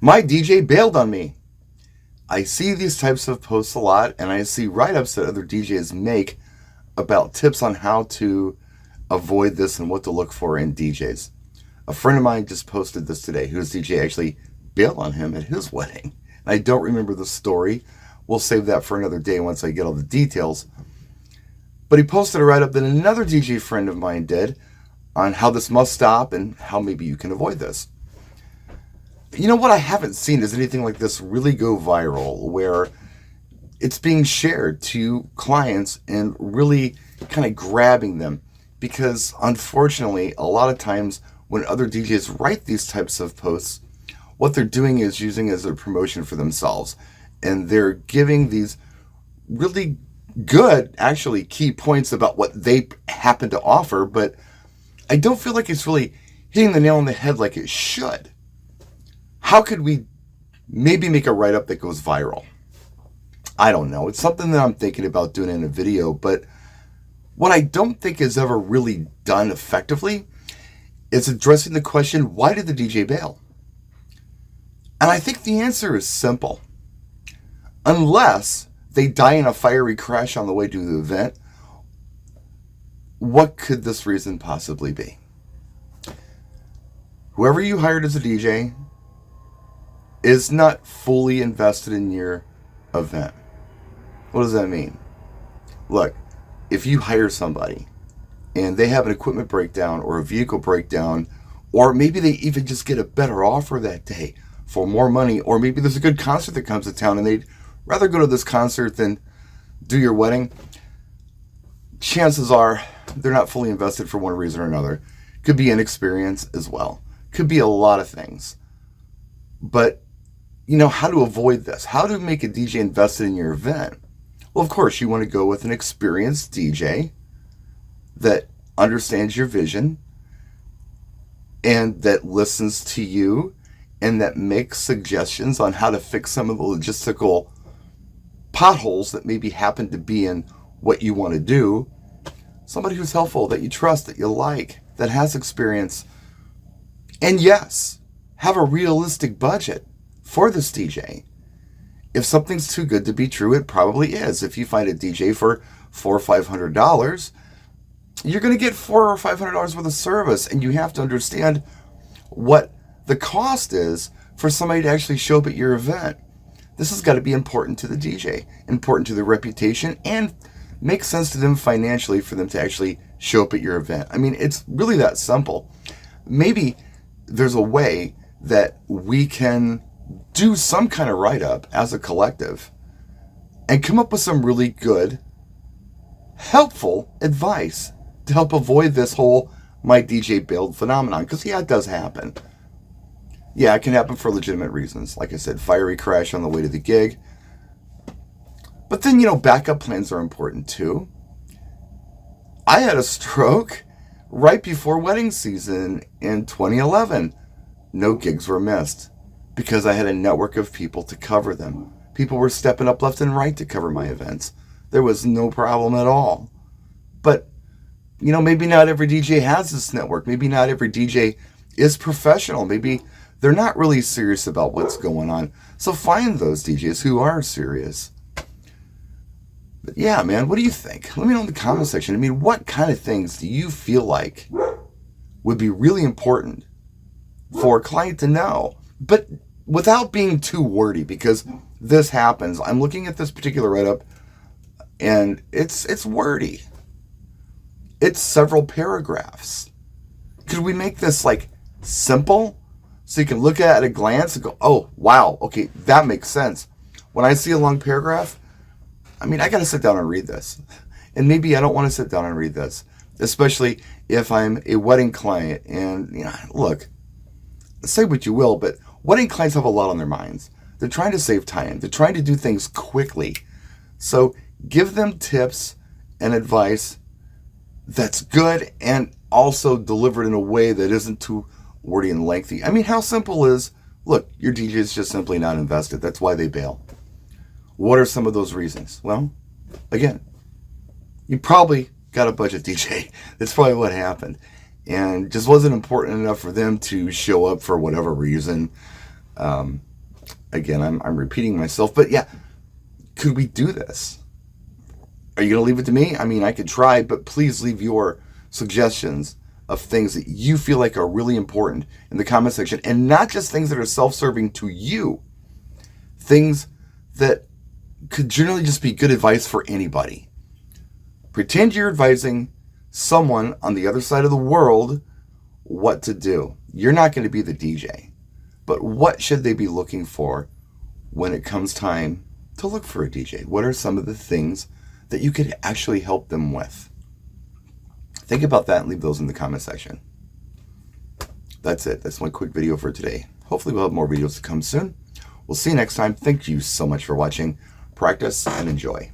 My DJ bailed on me. I see these types of posts a lot, and I see write-ups that other DJs make about tips on how to avoid this and what to look for in DJs. A friend of mine just posted this today, whose DJ actually bailed on him at his wedding. And I don't remember the story. We'll save that for another day once I get all the details. But he posted a write-up that another DJ friend of mine did on how this must stop and how maybe you can avoid this. You know what I haven't seen is anything like this really go viral, where it's being shared to clients and really kind of grabbing them. Because unfortunately, a lot of times when other DJs write these types of posts, what they're doing is using it as a promotion for themselves. And they're giving these really good, actually, key points about what they happen to offer, but I don't feel like it's really hitting the nail on the head like it should. How could we maybe make a write-up that goes viral? I don't know. It's something that I'm thinking about doing in a video, but what I don't think is ever really done effectively is addressing the question, why did the DJ bail? And I think the answer is simple. Unless they die in a fiery crash on the way to the event, what could this reason possibly be? Whoever you hired as a DJ is not fully invested in your event. What does that mean? Look, if you hire somebody and they have an equipment breakdown or a vehicle breakdown, or maybe they even just get a better offer that day for more money, or maybe there's a good concert that comes to town and they'd rather go to this concert than do your wedding, chances are they're not fully invested for one reason or another. Could be inexperience as well. Could be a lot of things. But, you know, how to avoid this? How to make a DJ invested in your event? Well, of course, you want to go with an experienced DJ that understands your vision and that listens to you and that makes suggestions on how to fix some of the logistical potholes that maybe happen to be in what you want to do. Somebody who's helpful, that you trust, that you like, that has experience. And yes, have a realistic budget for this DJ. If something's too good to be true, it probably is. If you find a DJ for $400 or $500, you're going to get $400 or $500 worth of service, and you have to understand what the cost is for somebody to actually show up at your event. This has got to be important to the DJ, important to their reputation, and make sense to them financially for them to actually show up at your event. I mean, it's really that simple. Maybe there's a way that we can do some kind of write-up as a collective and come up with some really good, helpful advice to help avoid this whole my DJ bailed phenomenon. Because, yeah, it does happen. Yeah, it can happen for legitimate reasons. Like I said, fiery crash on the way to the gig. But then, you know, backup plans are important too. I had a stroke right before wedding season in 2011. No gigs were missed because I had a network of people to cover them. People were stepping up left and right to cover my events. There was no problem at all. But, you know, maybe not every DJ has this network. Maybe not every DJ is professional. Maybe they're not really serious about what's going on. So find those DJs who are serious. But yeah, man, what do you think? Let me know in the comment section. I mean, what kind of things do you feel like would be really important for a client to know? But without being too wordy, because this happens. I'm looking at this particular write-up, and it's wordy. It's several paragraphs. Could we make this, like, simple? So you can look at it at a glance and go, oh, wow, okay, that makes sense. When I see a long paragraph, I mean, I got to sit down and read this. And maybe I don't want to sit down and read this, especially if I'm a wedding client. And, you know, look, say what you will, but wedding clients have a lot on their minds. They're trying to save time. They're trying to do things quickly. So give them tips and advice that's good and also delivered in a way that isn't too wordy and lengthy. I mean, how simple is, look, your DJ is just simply not invested. That's why they bail. What are some of those reasons? Well, again, you probably got a budget DJ. That's probably what happened. And just wasn't important enough for them to show up for whatever reason. Again, I'm repeating myself, but yeah, could we do this? Are you going to leave it to me? I mean, I could try, but please leave your suggestions of things that you feel like are really important in the comment section, and not just things that are self-serving to you. Things that could generally just be good advice for anybody. Pretend you're advising someone on the other side of the world what to do. You're not going to be the DJ, but what should they be looking for when it comes time to look for a DJ? What are some of the things that you could actually help them with? Think about that and leave those in the comment section. That's it. That's my quick video for today. Hopefully we'll have more videos to come soon. We'll see you next time. Thank you so much for watching. Practice and enjoy.